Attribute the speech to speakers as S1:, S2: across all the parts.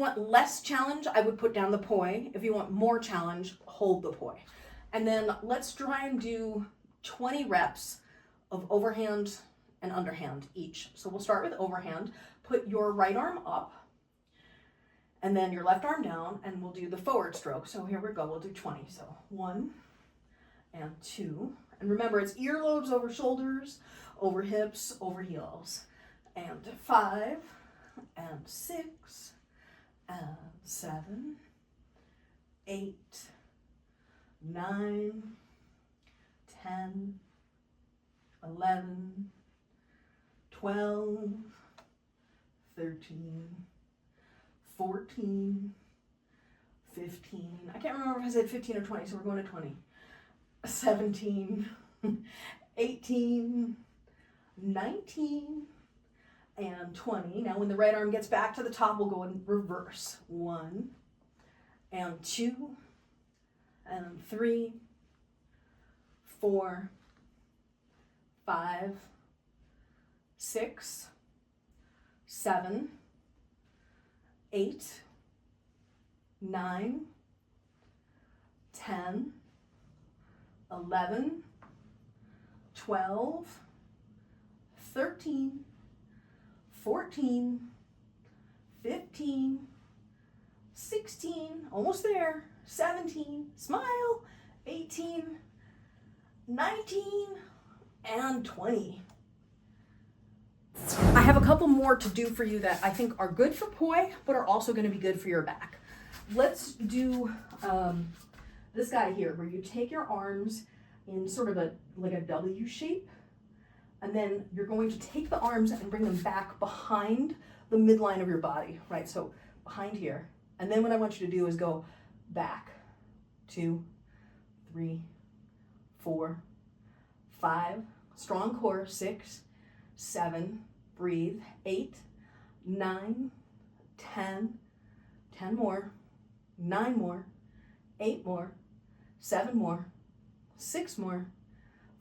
S1: want less challenge, I would put down the poi. If you want more challenge, hold the poi. And then let's try and do 20 reps of overhand and underhand each. So we'll start with overhand. Put your right arm up and then your left arm down, and we'll do the forward stroke. So here we go, we'll do 20. So 1 and 2. And remember, it's earlobes over shoulders, over hips, over heels. And 5 and 6 and 7, 8, 9, 10, 11, 12, 13, 14, 15. I can't remember if I said 15 or 20, so we're going to 20. 17, 18, 19, and 20. Now when the right arm gets back to the top, we'll go in reverse. 1 and 2 and 3, 4, 5, 6, 7, 8, 9, 10, 11, 12, 13, 14, 15, 16, almost there, 17, smile, 18, 19, and 20. I have a couple more to do for you that I think are good for poi, but are also going to be good for your back. Let's do this guy here, where you take your arms in sort of like a W shape, and then you're going to take the arms and bring them back behind the midline of your body, right? So behind here. And then what I want you to do is go back, 2, 3, 4, 5, strong core, 6, 7, breathe, 8, 9, 10, 10 more, 9 more, 8 more, 7 more, 6 more,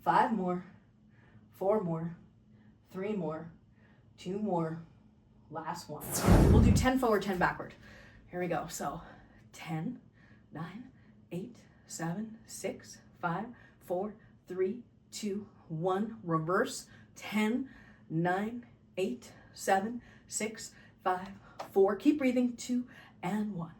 S1: 5 more, 4 more, 3 more, 2 more, last one. We'll do 10 forward, 10 backward. Here we go. So 10, 9, 8, 7, 6, 5, 4, 3, 2, 1. Reverse. 10, 9, 8, 7, 6, 5, 4. Keep breathing. 2 and 1.